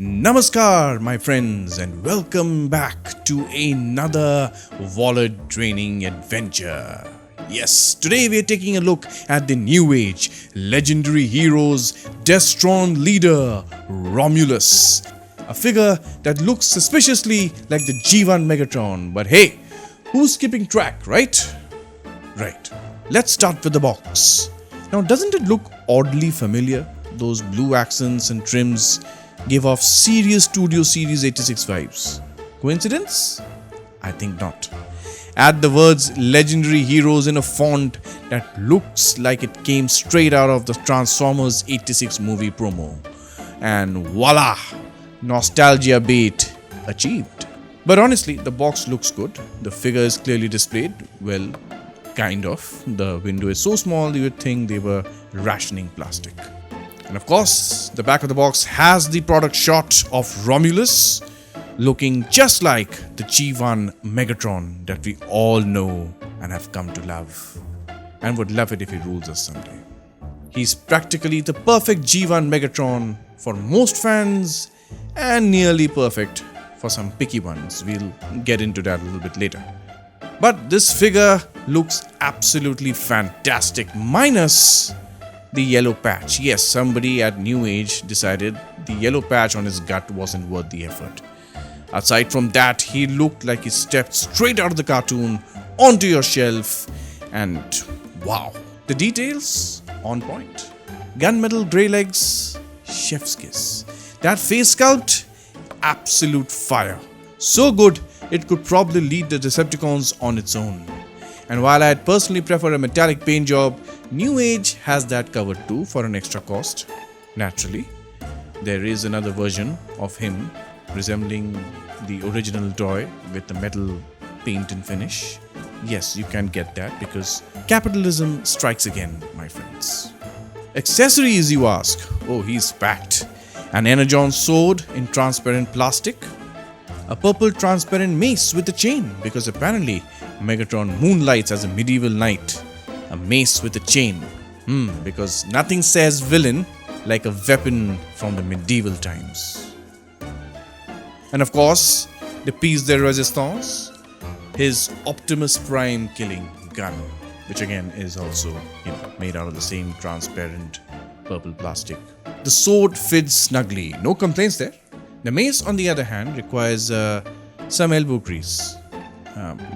Namaskar, my friends, and welcome back to another wallet draining adventure. Yes, today we are taking a look at the New Age legendary heroes Destron leader Romulus, a figure that looks suspiciously like the G1 Megatron. But hey, who's keeping track, right? Right. Let's start with the box. Now, doesn't it look oddly familiar? Those blue accents and trims give off serious Studio Series 86 vibes. Coincidence? I think not. Add the words legendary heroes in a font that looks like it came straight out of the Transformers 86 movie promo. And voila! Nostalgia bait achieved. But honestly, the box looks good. The figure is clearly displayed. Well, kind of. The window is so small you would think they were rationing plastic. And of course, the back of the box has the product shot of Romulus, looking just like the G1 Megatron that we all know and have come to love, and would love it if he rules us someday. He's practically the perfect G1 Megatron for most fans, and nearly perfect for some picky ones. We'll get into that a little bit later. But this figure looks absolutely fantastic, minus the yellow patch. Yes, somebody at New Age decided the yellow patch on his gut wasn't worth the effort. Aside from that, he looked like he stepped straight out of the cartoon onto your shelf, and wow, the details on point. Gunmetal grey legs, chef's kiss. That face sculpt, absolute fire. So good, it could probably lead the Decepticons on its own. And while I'd personally prefer a metallic paint job, New Age has that covered too for an extra cost. Naturally, there is another version of him resembling the original toy with the metal paint and finish. Yes, you can get that because capitalism strikes again, my friends. Accessories, you ask? Oh, he's packed. An Energon sword in transparent plastic. A purple transparent mace with a chain, because apparently Megatron moonlights as a medieval knight. A mace with a chain. Because nothing says villain like a weapon from the medieval times. And of course, the piece de resistance, his Optimus Prime killing gun, which again is also, made out of the same transparent purple plastic. The sword fits snugly, no complaints there. The mace, on the other hand, requires some elbow grease.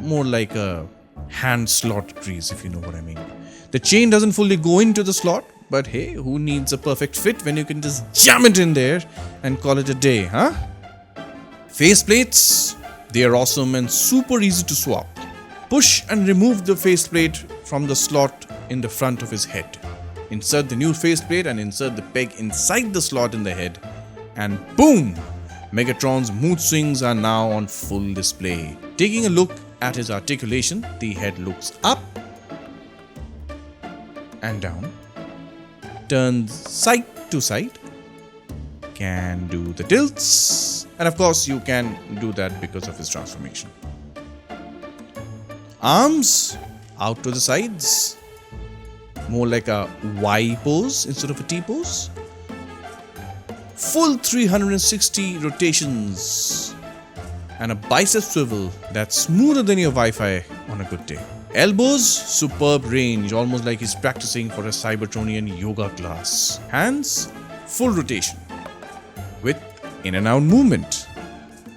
More like a hand slot grease, if you know what I mean. The chain doesn't fully go into the slot, but hey, who needs a perfect fit when you can just jam it in there and call it a day, huh? Faceplates, they are awesome and super easy to swap. Push and remove the faceplate from the slot in the front of his head. Insert the new faceplate and insert the peg inside the slot in the head. And boom! Megatron's mood swings are now on full display. Taking a look at his articulation, the head looks up and down, turns side to side, can do the tilts, and of course you can do that because of his transformation. Arms out to the sides, more like a Y pose instead of a T pose. Full 360 rotations and a bicep swivel that's smoother than your Wi-Fi on a good day. Elbows, superb range, almost like he's practicing for a Cybertronian yoga class. Hands, full rotation with in and out movement.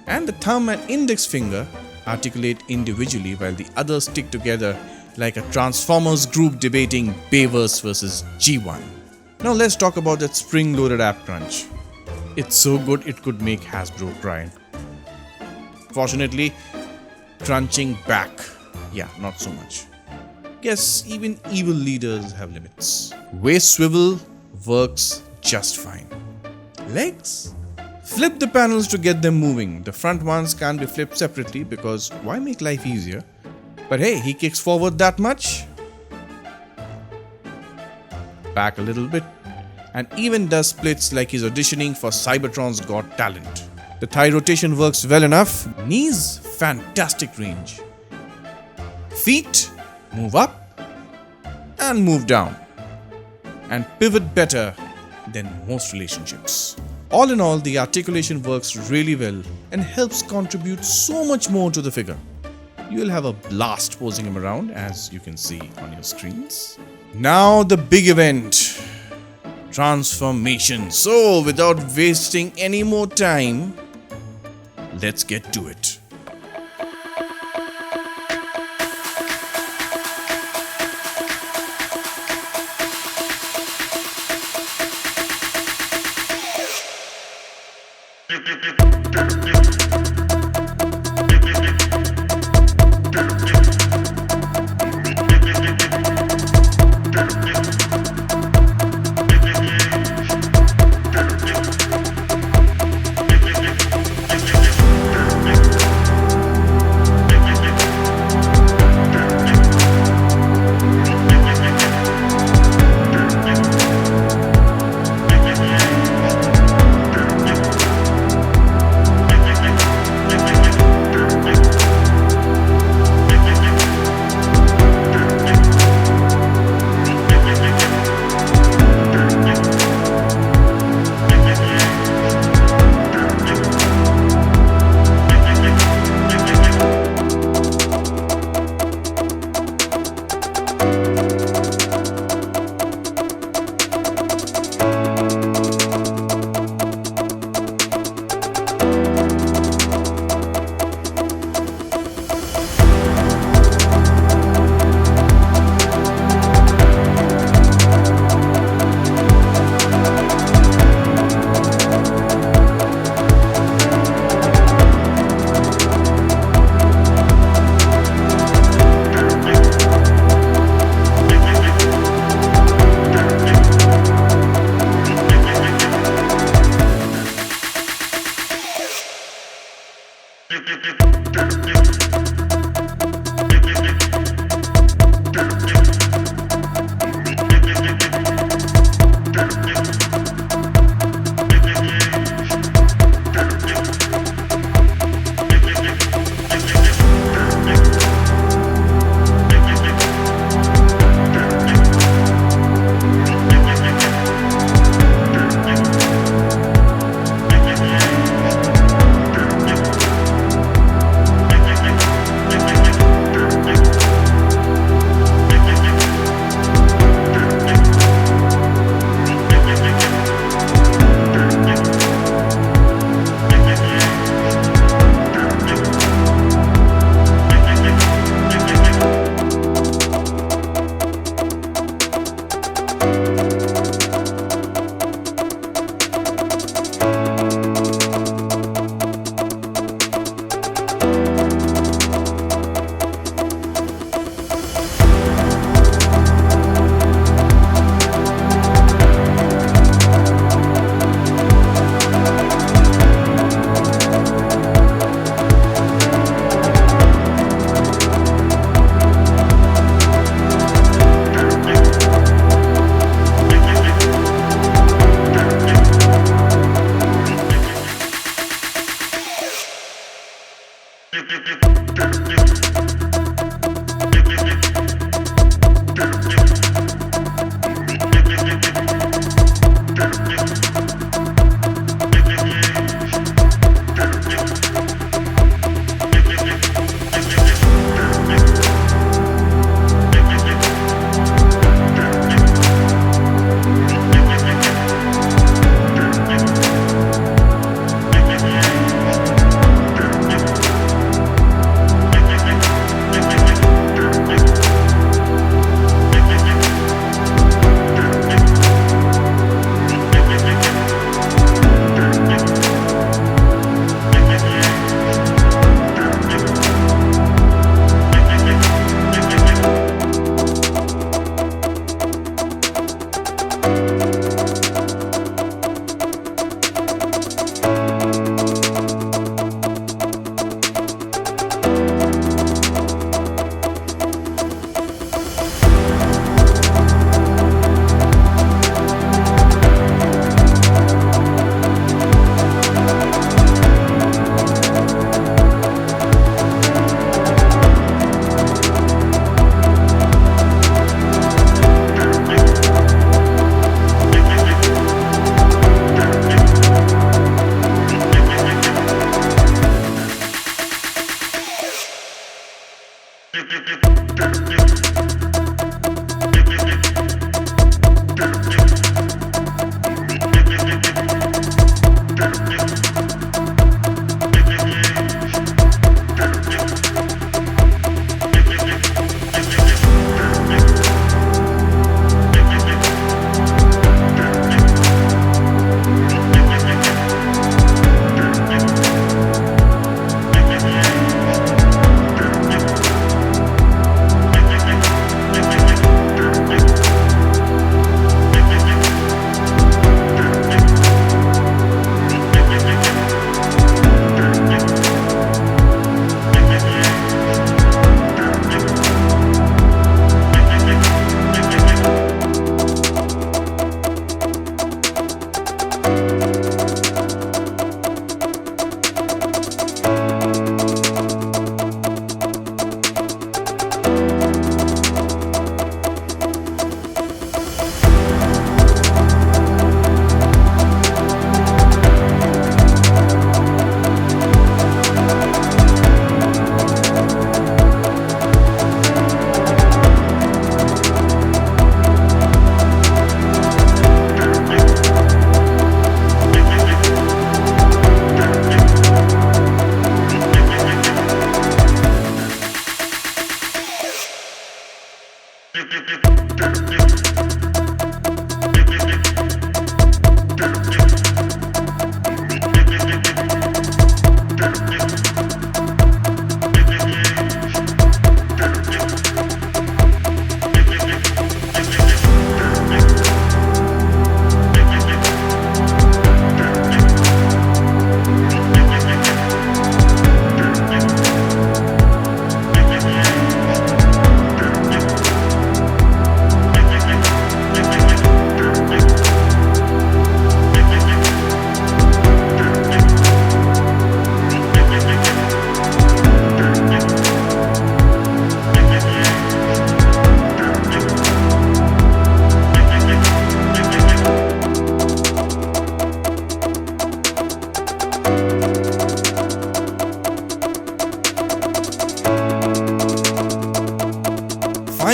And the thumb and index finger articulate individually while the others stick together like a Transformers group debating Bayverse versus G1. Now let's talk about that spring-loaded app crunch. It's so good it could make Hasbro cry. Fortunately, crunching back, not so much. Guess even evil leaders have limits. Waist swivel works just fine. Legs? Flip the panels to get them moving. The front ones can't be flipped separately because why make life easier? But hey, he kicks forward that much. Back a little bit. And even does splits like he's auditioning for Cybertron's Got Talent. The thigh rotation works well enough. Knees, fantastic range. Feet, move up and move down. And pivot better than most relationships. All in all, the articulation works really well and helps contribute so much more to the figure. You'll have a blast posing him around, as you can see on your screens. Now the big event, transformation. So without wasting any more time, let's get to it.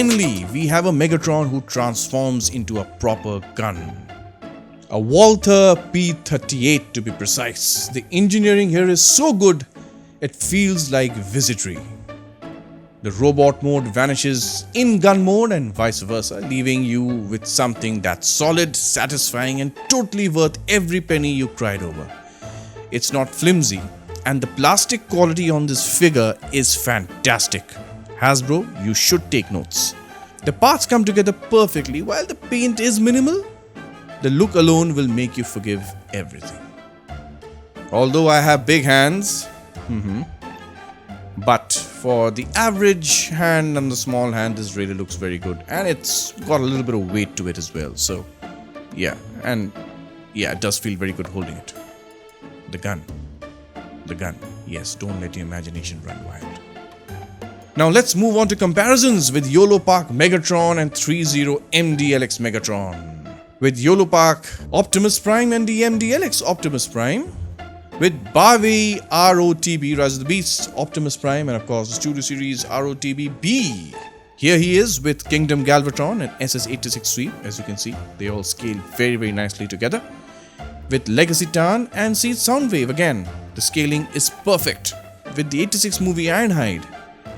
finally, we have a Megatron who transforms into a proper gun. A Walther P-38 to be precise. The engineering here is so good, it feels like wizardry. The robot mode vanishes in gun mode and vice versa, leaving you with something that's solid, satisfying and totally worth every penny you cried over. It's not flimsy, and the plastic quality on this figure is fantastic. Hasbro, you should take notes. The parts come together perfectly while the paint is minimal. The look alone will make you forgive everything. Although I have big hands, but for the average hand and the small hand, this really looks very good. And it's got a little bit of weight to it as well. So, yeah. And yeah, it does feel very good holding it. The gun. Yes, don't let your imagination run wild. Now let's move on to comparisons with YOLO Park Megatron and 30MDLX Megatron. With YOLO Park Optimus Prime and the MDLX Optimus Prime. With Barbie ROTB Rise of the Beasts Optimus Prime and of course the Studio Series ROTB-B. Here he is with Kingdom Galvatron and SS86 Sweep. As you can see, they all scale very nicely together. With Legacy Tarn and Seed Soundwave again, the scaling is perfect. With the 86 movie Ironhide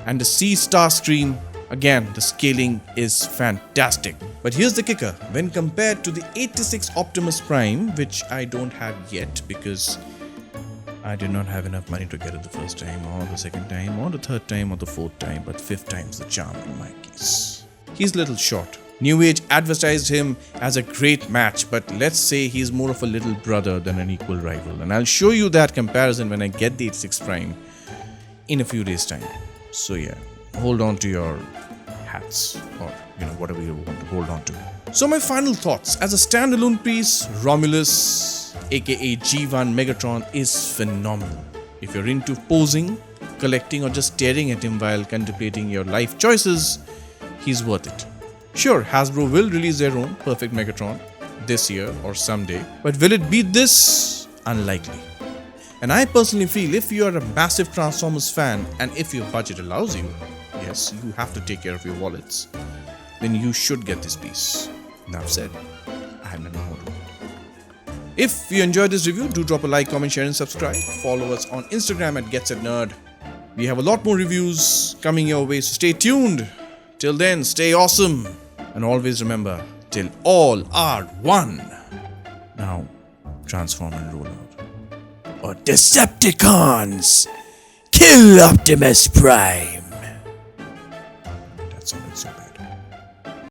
and the Sea Starscream, again the scaling is fantastic. But here's the kicker, when compared to the 86 Optimus Prime, which I don't have yet because I did not have enough money to get it the first time or the second time or the third time or the fourth time, but fifth time's the charm in my case. He's a little short. New Age advertised him as a great match, but let's say he's more of a little brother than an equal rival. And I'll show you that comparison when I get the 86 Prime in a few days time. So yeah, hold on to your hats or whatever you want to hold on to. So my final thoughts, as a standalone piece, Romulus aka G1 Megatron is phenomenal. If you're into posing, collecting or just staring at him while contemplating your life choices, he's worth it. Sure, Hasbro will release their own perfect Megatron this year or someday, but will it beat this? Unlikely. And I personally feel if you are a massive Transformers fan and if your budget allows you, yes, you have to take care of your wallets, then you should get this piece. Enough said. I have nothing more to add. If you enjoyed this review, do drop a like, comment, share and subscribe. Follow us on Instagram at Get.Set.Nerd. We have a lot more reviews coming your way, so stay tuned. Till then, stay awesome. And always remember, till all are one. Now, transform and roll out. Or Decepticons, kill Optimus Prime.